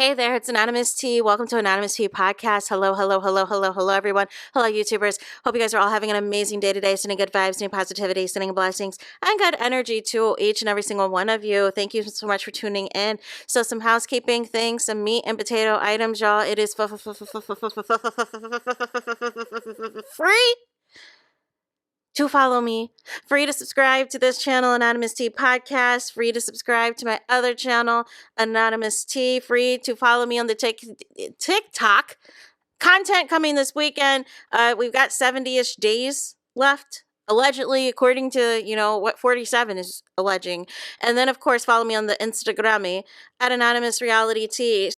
Hey there, it's Anonymous T. Welcome to Anonymous T Podcast. Hello, hello, hello, hello, hello, everyone. Hello, YouTubers. Hope you guys are all having an amazing day today, sending good vibes, sending positivity, sending blessings, and good energy to each and every single one of you. Thank you so much for tuning in. So some housekeeping things, some meat and potato items, y'all. It is free to follow me, free to subscribe to this channel, Anonymous T Podcast, free to subscribe to my other channel, Anonymous T, free to follow me on the TikTok. Content coming this weekend. We've got 70-ish days left, allegedly, according to, what 47 is alleging. And then, of course, follow me on the Instagram at AnonymousRealityT.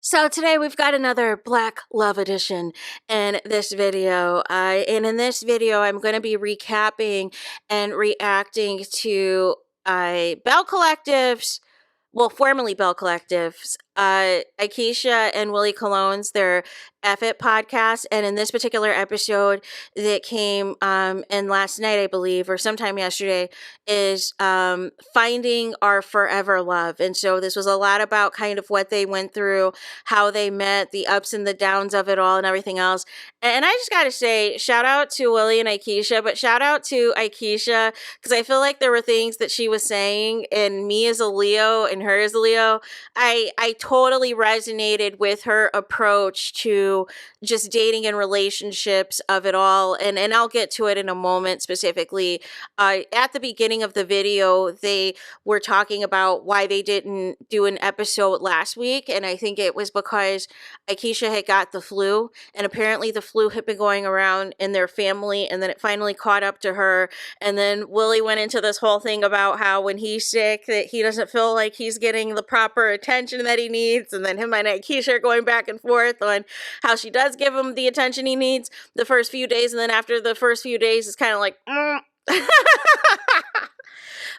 So today we've got another Black Love edition in this video. And in this video, I'm going to be recapping and reacting to Belle Collective's, well, formerly Belle Collective's, Aikisha and Willie Cologne's, their F It podcast. And in this particular episode that came in last night, I believe, or sometime yesterday, is finding our forever love. And so this was a lot about kind of what they went through, how they met, the ups and the downs of it all and everything else. And I just got to say, shout out to Willie and Aikisha, but shout out to Aikisha, because I feel like there were things that she was saying, and me as a Leo and her as a Leo, I totally resonated with her approach to just dating and relationships of it all. And I'll get to it in a moment specifically. At the beginning of the video, they were talking about why they didn't do an episode last week. And I think it was because Aikisha had got the flu, and apparently the flu had been going around in their family, and then it finally caught up to her. And then Willie went into this whole thing about how when he's sick that he doesn't feel like he's getting the proper attention that he needs. And then him and Aikisha are going back and forth on how she does give him the attention he needs the first few days, and then after the first few days it's kind of like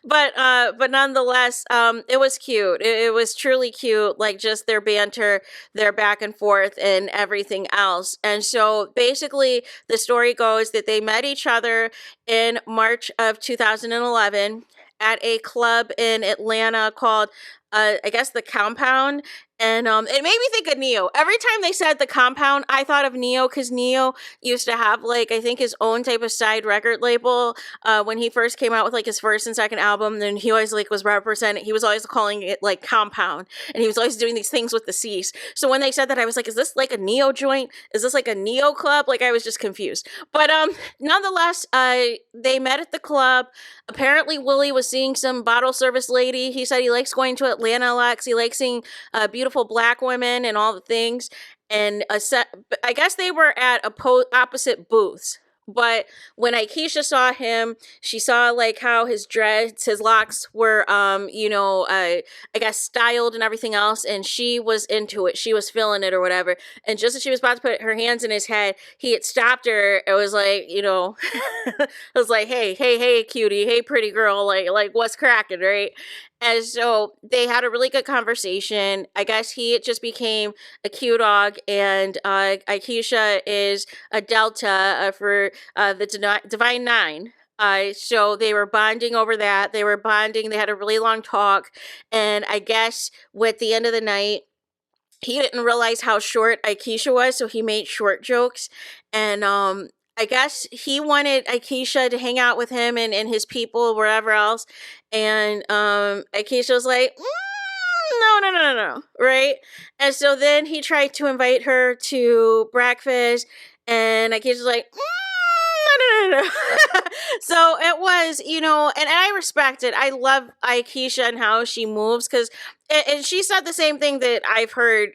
but nonetheless, it was cute. It was truly cute, like just their banter, their back and forth and everything else. And so basically the story goes that they met each other in March of 2011 at a club in Atlanta called I guess the Compound. And it made me think of Neo. Every time they said the Compound, I thought of Neo, because Neo used to have, like, I think his own type of side record label when he first came out with, like, his first and second album. Then he always, like, was representing, he was always calling it, like, Compound. And he was always doing these things with the C's. So when they said that, I was like, is this, like, a Neo joint? Is this, like, a Neo club? Like, I was just confused. But nonetheless, they met at the club. Apparently, Willie was seeing some bottle service lady. He said he likes going to Atlanta a lot, 'cause he likes seeing beautiful Black women and all the things. And I guess they were at opposite booths. But when Aikisha saw him, she saw like how his dreads, his locks were, I guess styled and everything else. And she was into it. She was feeling it or whatever. And just as she was about to put her hands in his head, he had stopped her. It was like, it was like, hey, cutie, hey, pretty girl, like what's cracking, right? And so they had a really good conversation. I guess he just became a Q-dog, and Aikisha is a Delta for the Divine Nine. So they were bonding over that. They were bonding. They had a really long talk. And I guess at the end of the night, he didn't realize how short Aikisha was, so he made short jokes. And I guess he wanted Aikisha to hang out with him and his people, wherever else. And Aikisha was like, no, right? And so then he tried to invite her to breakfast, and Aikisha was like, no. So it was, and I respect it. I love Aikisha and how she moves, because and she said the same thing that I've heard,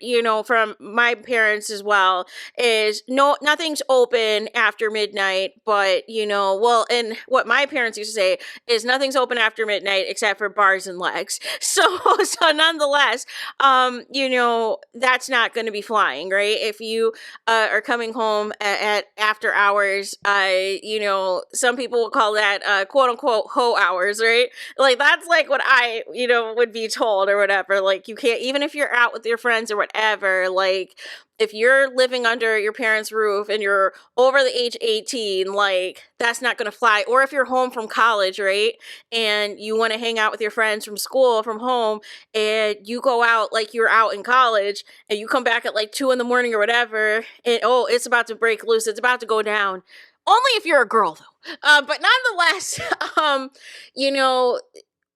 from my parents as well, is nothing's open after midnight, but, and what my parents used to say is nothing's open after midnight except for bars and legs. So nonetheless, that's not going to be flying, right? If you are coming home at after hours, some people we'll call that quote unquote hoe hours, right? Like that's like what I, would be told or whatever. Like you can't, even if you're out with your friends or whatever, like if you're living under your parents' roof and you're over the age 18, like that's not going to fly. Or if you're home from college, right? And you want to hang out with your friends from school, from home, and you go out like you're out in college and you come back at like 2 in the morning or whatever, and oh, it's about to break loose, it's about to go down. Only if you're a girl though. But nonetheless,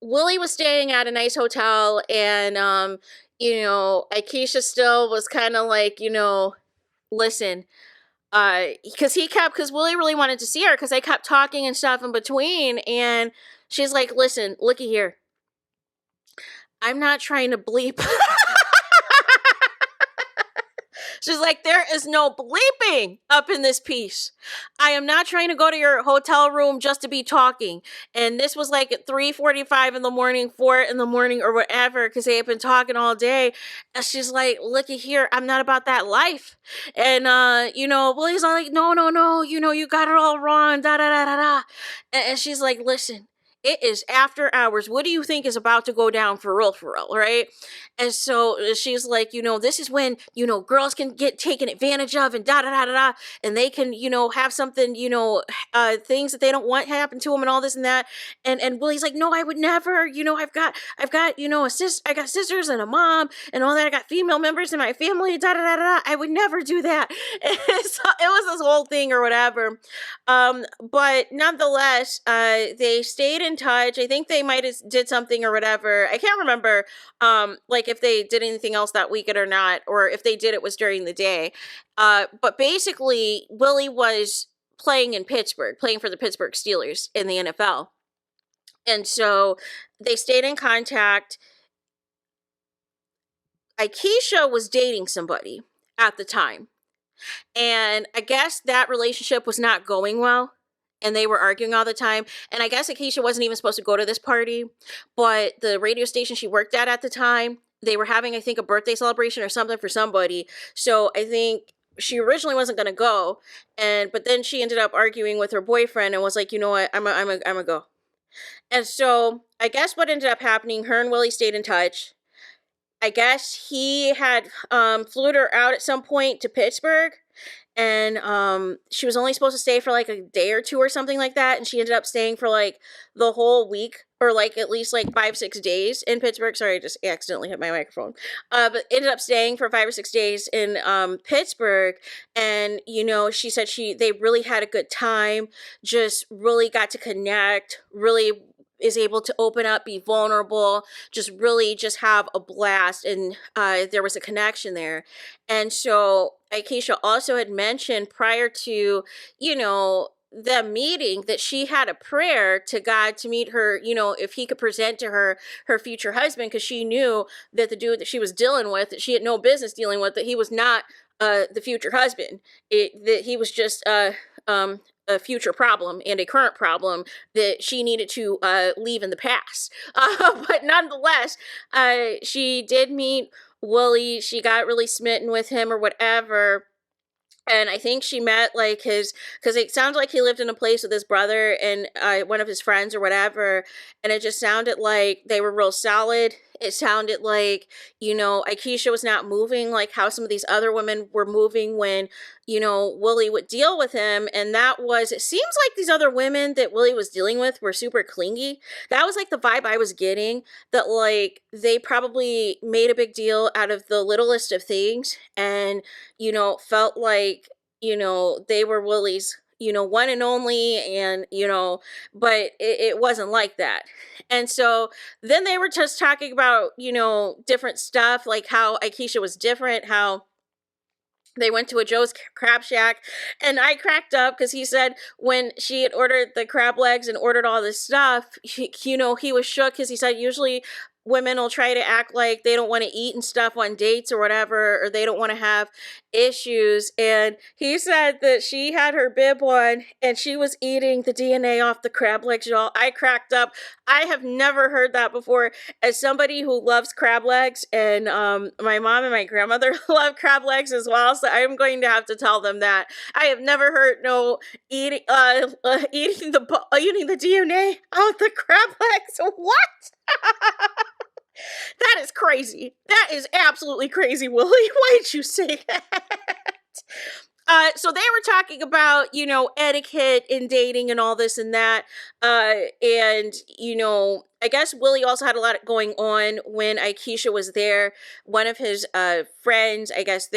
Willie was staying at a nice hotel, and Aikisha still was kind of like, listen, because Willie really wanted to see her because they kept talking and stuff in between, and she's like, listen, looky here, I'm not trying to bleep. She's like, there is no bleeping up in this piece. I am not trying to go to your hotel room just to be talking. And this was like at 3:45 in the morning, 4 in the morning or whatever, because they had been talking all day. And she's like, looky here, I'm not about that life. And, Willie's like, no, you got it all wrong, da da da da da. And she's like, listen, it is after hours. What do you think is about to go down for real, right? And so she's like, this is when, girls can get taken advantage of and da da da da da. And they can, have something, things that they don't want happen to them and all this and that. And Willie's like, no, I would never, I've got, I got sisters and a mom and all that. I got female members in my family, da da da da. I would never do that. And so it was this whole thing or whatever. But nonetheless, they stayed in touch. I think they might have did something or whatever. I can't remember, like if they did anything else that weekend or not, or if they did, it was during the day. But basically, Willie was playing in Pittsburgh, playing for the Pittsburgh Steelers in the NFL. And so they stayed in contact. Aikisha was dating somebody at the time. And I guess that relationship was not going well. And they were arguing all the time. And I guess Aikisha wasn't even supposed to go to this party. But the radio station she worked at the time, they were having, I think, a birthday celebration or something for somebody. So I think she originally wasn't going to go. But then she ended up arguing with her boyfriend and was like, you know what, I'm a go. And so I guess what ended up happening, her and Willie stayed in touch. I guess he had flew her out at some point to Pittsburgh. And she was only supposed to stay for like a day or two or something like that. And she ended up staying for like the whole week, or like at least like 5-6 days in Pittsburgh. Sorry, I just accidentally hit my microphone. But ended up staying for 5 or 6 days in Pittsburgh. And, she said they really had a good time, just really got to connect, really is able to open up, be vulnerable, just really just have a blast. And there was a connection there. And so Aikisha also had mentioned prior to, the meeting, that she had a prayer to God to meet her, if he could present to her future husband, because she knew that the dude that she was dealing with, that she had no business dealing with, that he was not the future husband. That he was just a future problem and a current problem that she needed to leave in the past. But nonetheless, she did meet Willie. She got really smitten with him or whatever. And I think she met like because it sounded like he lived in a place with his brother and one of his friends or whatever. And it just sounded like they were real solid. It sounded like, Aikisha was not moving like how some of these other women were moving when, Willie would deal with him. And it seems like these other women that Willie was dealing with were super clingy. That was like the vibe I was getting, that like they probably made a big deal out of the littlest of things and, felt like, they were Willie's, one and only, and, but it wasn't like that. And so then they were just talking about, different stuff, like how Aikisha was different, how they went to a Joe's Crab Shack, and I cracked up because he said when she had ordered the crab legs and ordered all this stuff, he was shook because he said usually women will try to act like they don't want to eat and stuff on dates or whatever, or they don't want to have issues. And he said that she had her bib on and she was eating the DNA off the crab legs, y'all. I cracked up. I have never heard that before. As somebody who loves crab legs, and my mom and my grandmother love crab legs as well, so I'm going to have to tell them that. I have never heard no eating eating the DNA out the crab legs. What? That is crazy. That is absolutely crazy, Willie. Why'd you say that? So they were talking about, etiquette in dating and all this and that. And, I guess Willie also had a lot going on when Aikisha was there. One of his friends, I guess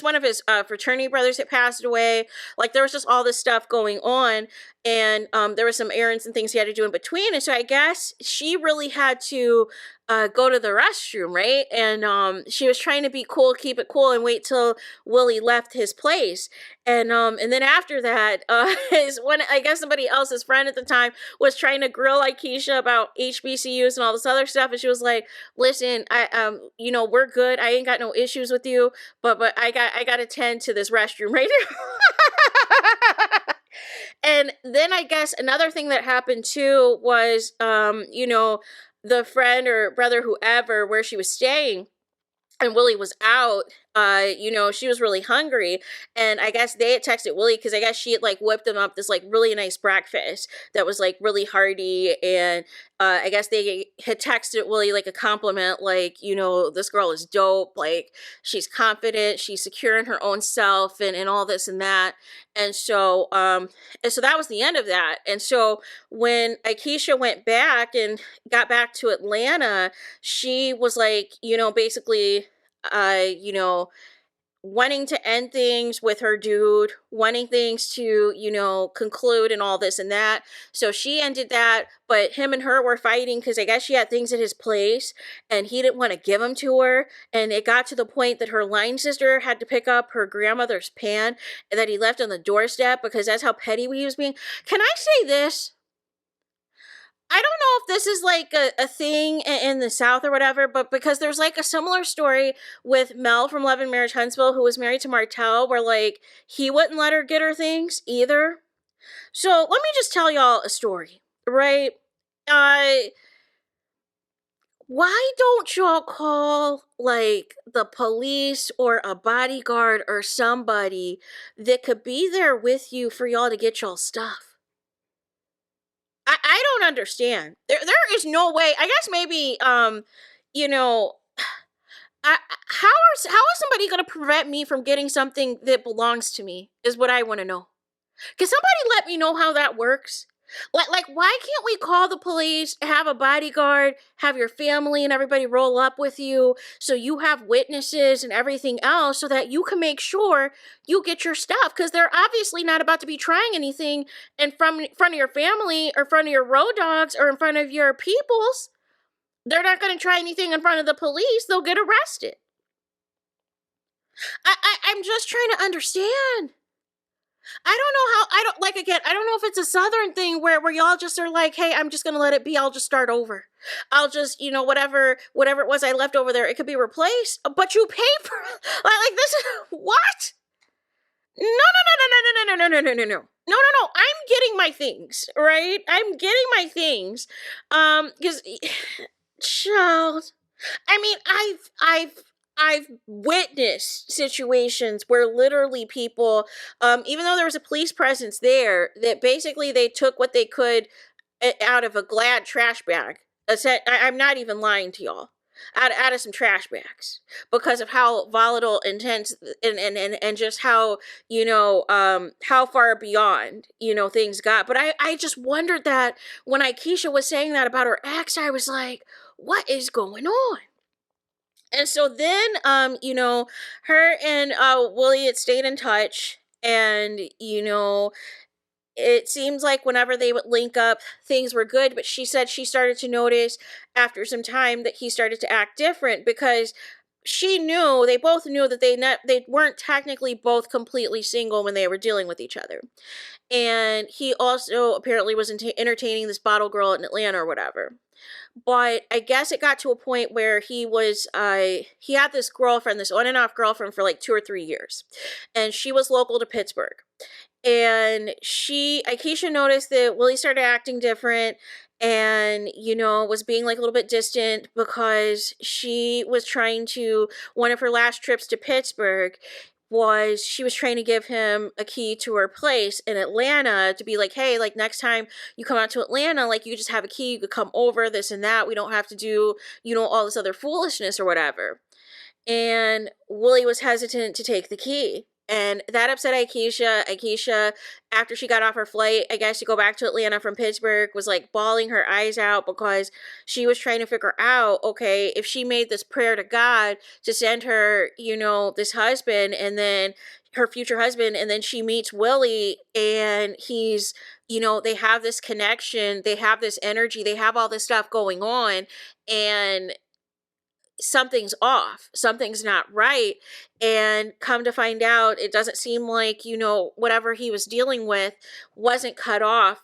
one of his fraternity brothers had passed away. Like, there was just all this stuff going on, and there were some errands and things he had to do in between. And so I guess she really had to go to the restroom, right? And she was trying to be cool, keep it cool, and wait till Willie left his place. And then after that, is when I guess somebody else's friend at the time was trying to grill Aikisha about HBCUs and all this other stuff, and she was like, "Listen, we're good. I ain't got no issues with you, but I got to tend to this restroom right now." And then I guess another thing that happened too was, the friend or brother, whoever, where she was staying, and Willie was out, she was really hungry. And I guess they had texted Willie because I guess she had like whipped them up this like really nice breakfast that was like really hearty. And I guess they had texted Willie like a compliment, like, this girl is dope. Like, she's confident, she's secure in her own self, and all this and that. And so that was the end of that. And so when Aikisha went back and got back to Atlanta, she was like, basically, wanting to end things with her dude, wanting things to, conclude and all this and that. So she ended that, but him and her were fighting because I guess she had things at his place and he didn't want to give them to her. And it got to the point that her line sister had to pick up her grandmother's pan that he left on the doorstep because that's how petty he was being. Can I say this? I don't know if this is like a thing in the South or whatever, but because there's like a similar story with Mel from Love and Marriage Huntsville, who was married to Martell, where like he wouldn't let her get her things either. So let me just tell y'all a story, right? Why don't y'all call like the police or a bodyguard or somebody that could be there with you for y'all to get y'all stuff? I don't understand. There is no way. I guess maybe you know, how is somebody going to prevent me from getting something that belongs to me? Is what I want to know. Can somebody let me know how that works? Like, why can't we call the police, have a bodyguard, have your family and everybody roll up with you so you have witnesses and everything else so that you can make sure you get your stuff? Because they're obviously not about to be trying anything in front of your family or in front of your road dogs or in front of your peoples. They're not going to try anything in front of the police. They'll get arrested. I'm just trying to understand. I don't know how, I don't know if it's a Southern thing where y'all just are like, hey, I'm just going to let it be. I'll just start over. I'll just, whatever it was I left over there, it could be replaced, but you pay for it. Like this is, what? No. I'm getting my things, right? I'm getting my things. Because, child, I mean, I've witnessed situations where literally people, even though there was a police presence there, that basically they took what they could out of a Glad trash bag. I'm not even lying to y'all. Out of some trash bags because of how volatile, intense, and just how, how far beyond, things got. But I just wondered that when Aikisha was saying that about her ex, I was like, what is going on? And so then, her and Willie had stayed in touch, and, it seems like whenever they would link up, things were good, but she said she started to notice after some time that he started to act different because she knew, they both knew that they weren't technically both completely single when they were dealing with each other. And he also apparently was entertaining this bottle girl in Atlanta or whatever. But I guess it got to a point where he had this girlfriend, this on and off girlfriend for like 2 or 3 years. And she was local to Pittsburgh. And Aikisha noticed that Willie started acting different and, was being like a little bit distant because she was trying to, one of her last trips to Pittsburgh was she was trying to give him a key to her place in Atlanta to be like, hey, like next time you come out to Atlanta, like you just have a key, you could come over, this and that. We don't have to do, all this other foolishness or whatever. And Willie was hesitant to take the key. And that upset Aikisha. Aikisha, after she got off her flight, I guess to go back to Atlanta from Pittsburgh, was like bawling her eyes out because she was trying to figure out, okay, if she made this prayer to God to send her, this husband and then her future husband, and then she meets Willie and he's, they have this connection, they have this energy, they have all this stuff going on, and something's off, something's not right. And come to find out, it doesn't seem like, whatever he was dealing with wasn't cut off,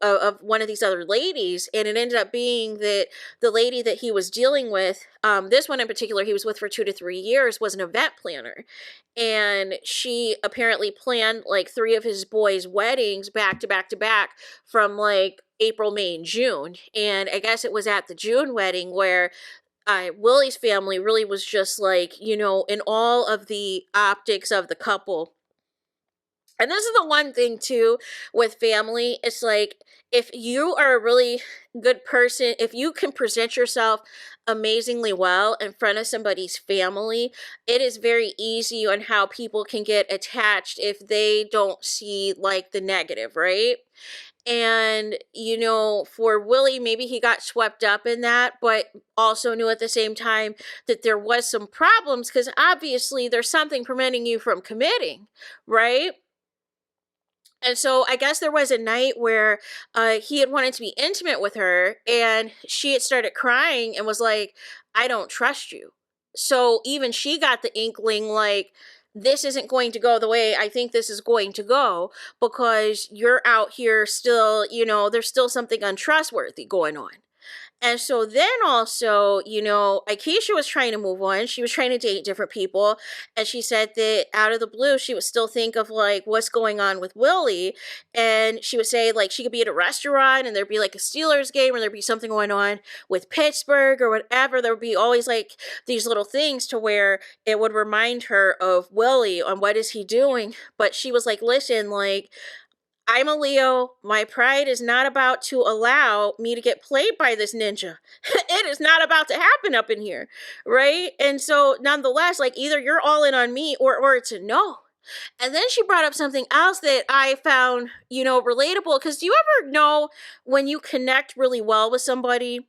of one of these other ladies. And it ended up being that the lady that he was dealing with, this one in particular, he was with for 2 to 3 years, was an event planner. And she apparently planned like 3 of his boys' weddings back to back to back from like April, May, and June. And I guess it was at the June wedding where Willie's family really was just like, in all of the optics of the couple. And this is the one thing too with family. It's like, if you are a really good person, if you can present yourself amazingly well in front of somebody's family, it is very easy on how people can get attached if they don't see like the negative, right? And, for Willie, maybe he got swept up in that, but also knew at the same time that there was some problems because obviously there's something preventing you from committing, right? And so I guess there was a night where he had wanted to be intimate with her and she had started crying and was like, I don't trust you. So even she got the inkling like, this isn't going to go the way I think this is going to go because you're out here still, there's still something untrustworthy going on. And so then also, Aikisha was trying to move on. She was trying to date different people. And she said that out of the blue, she would still think of like what's going on with Willie. And she would say like she could be at a restaurant and there'd be like a Steelers game or there'd be something going on with Pittsburgh or whatever. There would be always like these little things to where it would remind her of Willie on what is he doing. But she was like, listen, like, I'm a Leo. My pride is not about to allow me to get played by this ninja. It is not about to happen up in here, right? And so nonetheless, like either you're all in on me or it's a no. And then she brought up something else that I found, relatable. Because do you ever know when you connect really well with somebody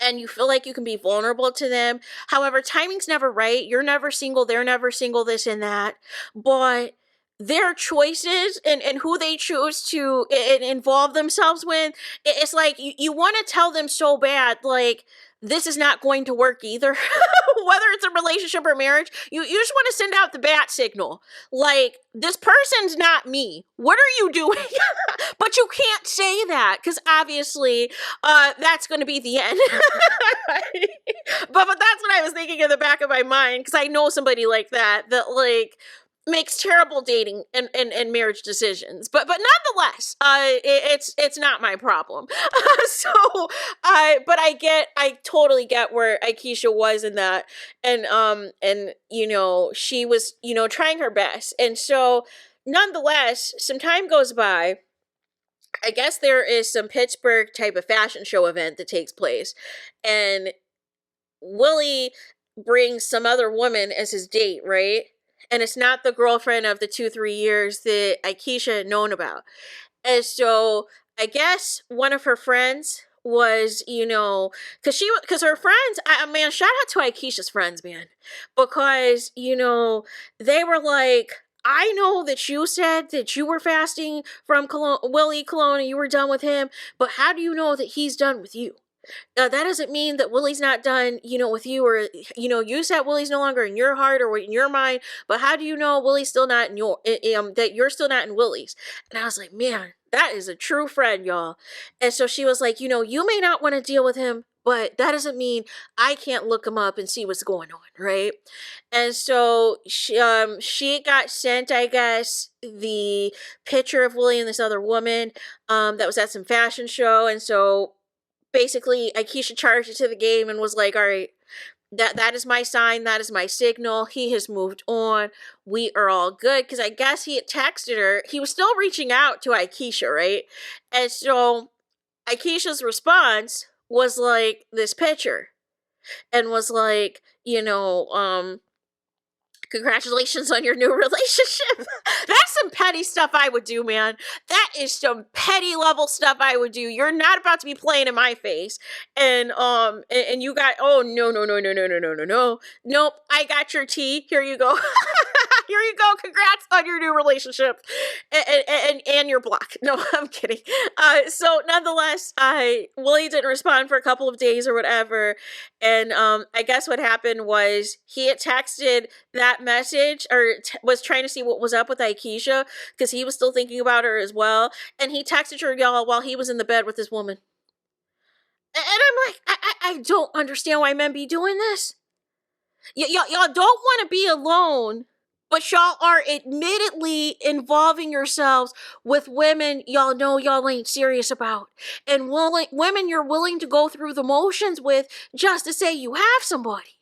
and you feel like you can be vulnerable to them? However, timing's never right. You're never single. They're never single, this and that. But their choices and who they choose to involve themselves with, it's like you want to tell them so bad, like, this is not going to work either. Whether it's a relationship or marriage, you just want to send out the bat signal. Like, this person's not me. What are you doing? But you can't say that because obviously that's going to be the end. But that's what I was thinking in the back of my mind because I know somebody like that like makes terrible dating and marriage decisions, but nonetheless, it's not my problem. So I totally get where Aikisha was in that, and she was trying her best, and so nonetheless, some time goes by. I guess there is some Pittsburgh type of fashion show event that takes place, and Willie brings some other woman as his date, right? And it's not the girlfriend of the 2-3 years that Aikisha had known about. And so I guess one of her friends was, because her friends, man, shout out to Aikisha's friends, man, because, they were like, I know that you said that you were fasting from Willie Cologne and you were done with him, but how do you know that he's done with you? That doesn't mean that Willie's not done, with you, or, you said Willie's no longer in your heart or in your mind, but how do you know Willie's still not in that you're still not in Willie's? And I was like, man, that is a true friend, y'all. And so she was like, you may not want to deal with him, but that doesn't mean I can't look him up and see what's going on, right? And so she got sent, I guess, the picture of Willie and this other woman that was at some fashion show. And so basically Aikisha charged it to the game and was like, all right, that is my sign, that is my signal. He has moved on. We are all good. Because I guess he had texted her. He was still reaching out to Aikisha, right? And so Aikisha's response was like this picture and was like, congratulations on your new relationship. That's some petty stuff I would do, man. That is some petty level stuff I would do. You're not about to be playing in my face. And you got, oh, no. Nope, I got your tea. Here you go. Here you go. Congrats on your new relationship and your block. No, I'm kidding. So nonetheless, Willie didn't respond for a couple of days or whatever. And I guess what happened was he had texted that message or was trying to see what was up with Aikisha because he was still thinking about her as well. And he texted her, y'all, while he was in the bed with this woman. And I'm like, I don't understand why men be doing this. Y'all don't want to be alone, but y'all are admittedly involving yourselves with women y'all know y'all ain't serious about. And women you're willing to go through the motions with just to say you have somebody.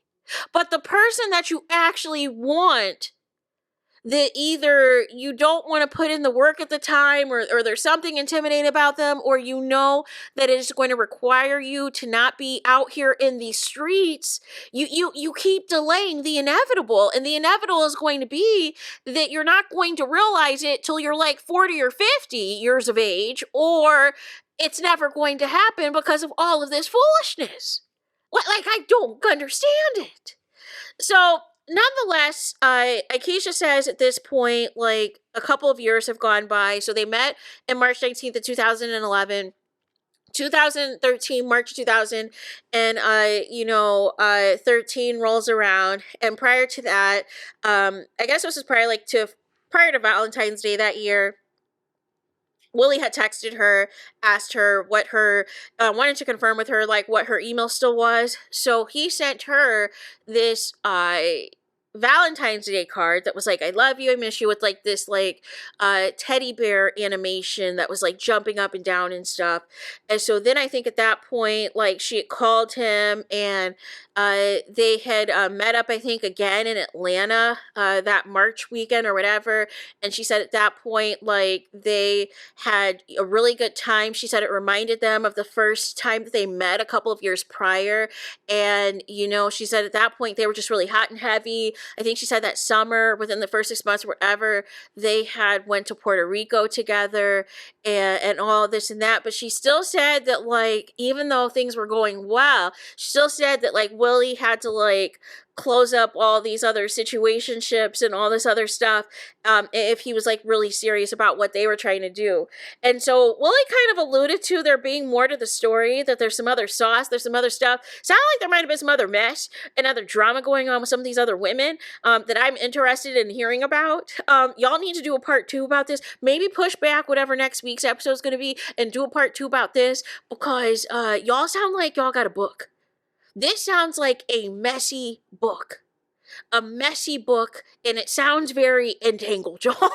But the person that you actually want, that either you don't want to put in the work at the time or there's something intimidating about them, or that it is going to require you to not be out here in these streets, you keep delaying the inevitable. And the inevitable is going to be that you're not going to realize it till you're like 40 or 50 years of age, or it's never going to happen because of all of this foolishness. Like, I don't understand it. So nonetheless, Aikisha says at this point, like, a couple of years have gone by. So they met in March 19th of 2011. 2013, March 2000, and 13 rolls around. And prior to that, I guess this was prior to Valentine's Day that year, Willie had texted her, asked her what her, wanted to confirm with her, like, what her email still was. So he sent her this, Valentine's Day card that was like, I love you, I miss you, with like this like teddy bear animation that was like jumping up and down and stuff. And so then I think at that point, like, she had called him and they had met up, I think, again in Atlanta that March weekend or whatever. And she said at that point, like, they had a really good time. She said it reminded them of the first time that they met a couple of years prior. And, she said at that point they were just really hot and heavy. I think she said that summer, within the first 6 months or whatever, they had went to Puerto Rico together and all this and that. But she still said that, like, even though things were going well, she still said that, like, Willie had to, like, close up all these other situationships and all this other stuff if he was, like, really serious about what they were trying to do. And so Willie kind of alluded to there being more to the story, that there's some other sauce, there's some other stuff. Sounded like there might have been some other mess and other drama going on with some of these other women that I'm interested in hearing about. Y'all need to do a part 2 about this. Maybe push back whatever next week's episode is going to be and do a part 2 about this, because y'all sound like y'all got a book. This sounds like a messy book. A messy book, and it sounds very entangled, y'all.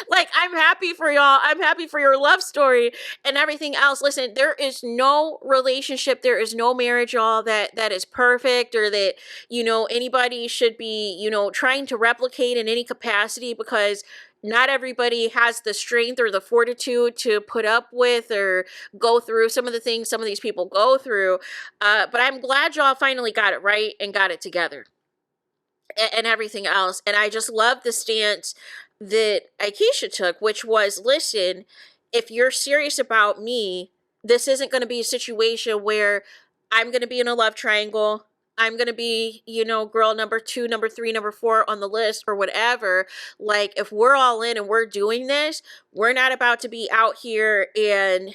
Like, I'm happy for y'all. I'm happy for your love story and everything else. Listen, there is no relationship, there is no marriage, y'all, that is perfect, or that, anybody should be, trying to replicate in any capacity, because not everybody has the strength or the fortitude to put up with or go through some of the things some of these people go through. But I'm glad y'all finally got it right and got it together and everything else. And I just love the stance that Aikisha took, which was, listen, if you're serious about me, this isn't going to be a situation where I'm going to be in a love triangle. I'm going to be, girl number 2, number 3, number 4 on the list or whatever. Like, if we're all in and we're doing this, we're not about to be out here and,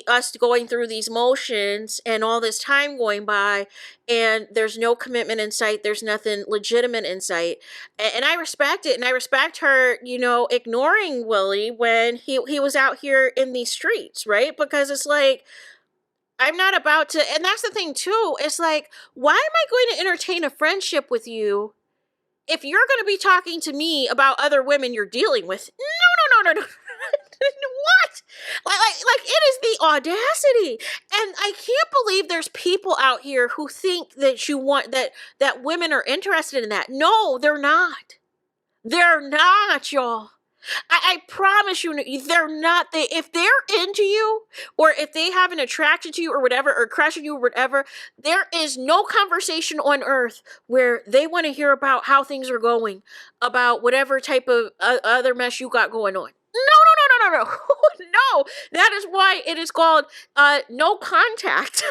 us going through these motions and all this time going by, and there's no commitment in sight, there's nothing legitimate in sight. And I respect it, and I respect her, ignoring Willie when he was out here in these streets, right? Because it's like, I'm not about to, and that's the thing too, it's like, why am I going to entertain a friendship with you if you're going to be talking to me about other women you're dealing with? No, no, no, no, no. What? Like, it is the audacity. And I can't believe there's people out here who think that that women are interested in that. No, they're not. They're not, y'all. I promise you, they're not. If they're into you, or if they have an attraction to you, or whatever, or crush on you, or whatever, there is no conversation on earth where they want to hear about how things are going, about whatever type of other mess you got going on. No, no, no, no, no, no. No, that is why it is called no contact.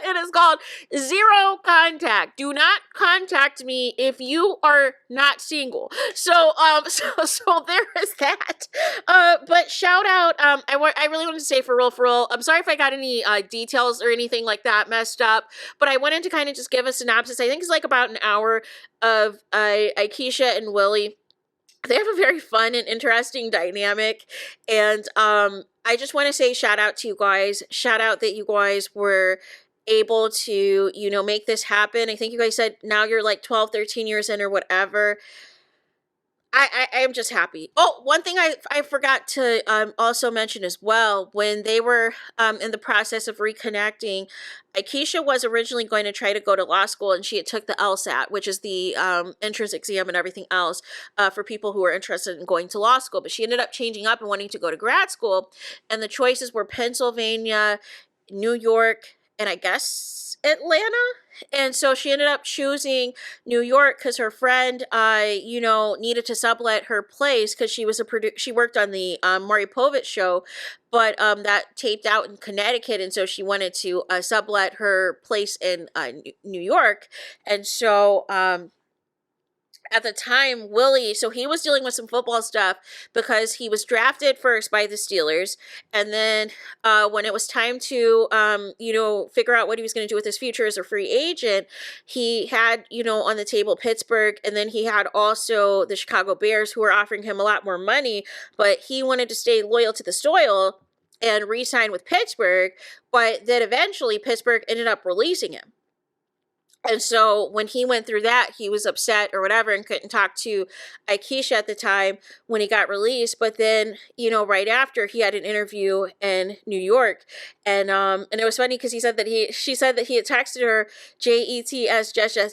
It is called zero contact. Do not contact me if you are not single. So so there is that. But shout out, I really wanted to say for real, I'm sorry if I got any details or anything like that messed up, but I wanted to kind of just give a synopsis. I think it's like about an hour of Aikisha and Willie. They have a very fun and interesting dynamic, and I just want to say shout out to you guys. Shout out that you guys were able to, make this happen. I think you guys said now you're like 12, 13 years in or whatever. I am just happy. Oh, one thing I forgot to also mention as well, when they were in the process of reconnecting, Aikisha was originally going to try to go to law school, and she had took the LSAT, which is the entrance exam and everything else for people who are interested in going to law school. But she ended up changing up and wanting to go to grad school, and the choices were Pennsylvania, New York, and I guess Atlanta. And so she ended up choosing New York because her friend, needed to sublet her place because she was she worked on the Maury Povich show, but that taped out in Connecticut, and so she wanted to sublet her place in New York, and so at the time, Willie, so he was dealing with some football stuff because he was drafted first by the Steelers. And then when it was time to, figure out what he was going to do with his future as a free agent, he had, on the table Pittsburgh. And then he had also the Chicago Bears, who were offering him a lot more money. But he wanted to stay loyal to the soil and re-sign with Pittsburgh. But then eventually Pittsburgh ended up releasing him. And so when he went through that, he was upset or whatever and couldn't talk to Aikisha at the time when he got released. But then, right after, he had an interview in New York. And it was funny because she said that he had texted her JETS,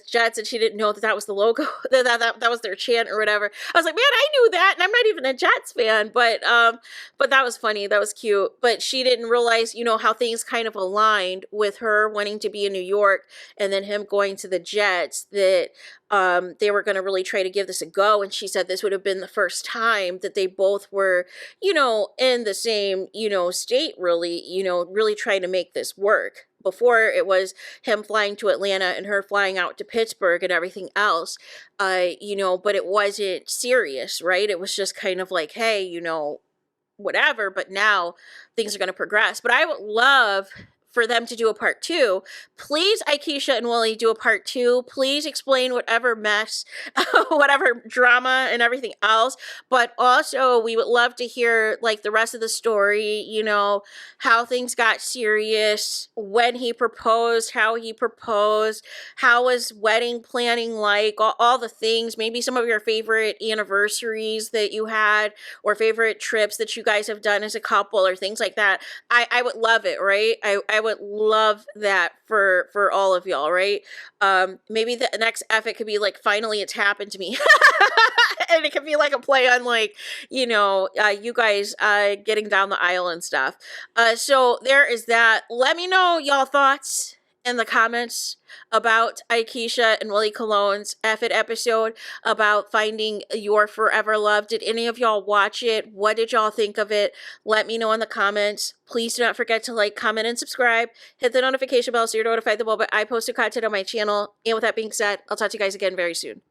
Jets, and she didn't know that was the logo, that was their chant or whatever. I was like, man, I knew that, and I'm not even a Jets fan. But that was funny. That was cute. But she didn't realize, how things kind of aligned with her wanting to be in New York and then him going to the Jets, that they were going to really try to give this a go. And she said this would have been the first time that they both were, in the same, state, really trying to make this work. Before, it was him flying to Atlanta and her flying out to Pittsburgh and everything else, but it wasn't serious, right? It was just kind of like, hey, whatever, but now things are going to progress. But I would love for them to do a part 2. Please, Aikisha and Willie, do a part 2. Please explain whatever mess, whatever drama and everything else. But also, we would love to hear like the rest of the story, how things got serious, when he proposed, how he proposed, how was wedding planning like, all the things, maybe some of your favorite anniversaries that you had, or favorite trips that you guys have done as a couple, or things like that. I would love it, right? I would love that for all of y'all, right? Maybe the next F it could be like, finally it's happened to me. And it could be like a play on like, you guys getting down the aisle and stuff. So there is that. Let me know y'all thoughts in the comments about Aikisha and Willie Cologne's F It episode about finding your forever love. Did any of y'all watch it? What did y'all think of it? Let me know in the comments. Please do not forget to like, comment, and subscribe. Hit the notification bell so you're notified the moment I post new content on my channel. And with that being said, I'll talk to you guys again very soon.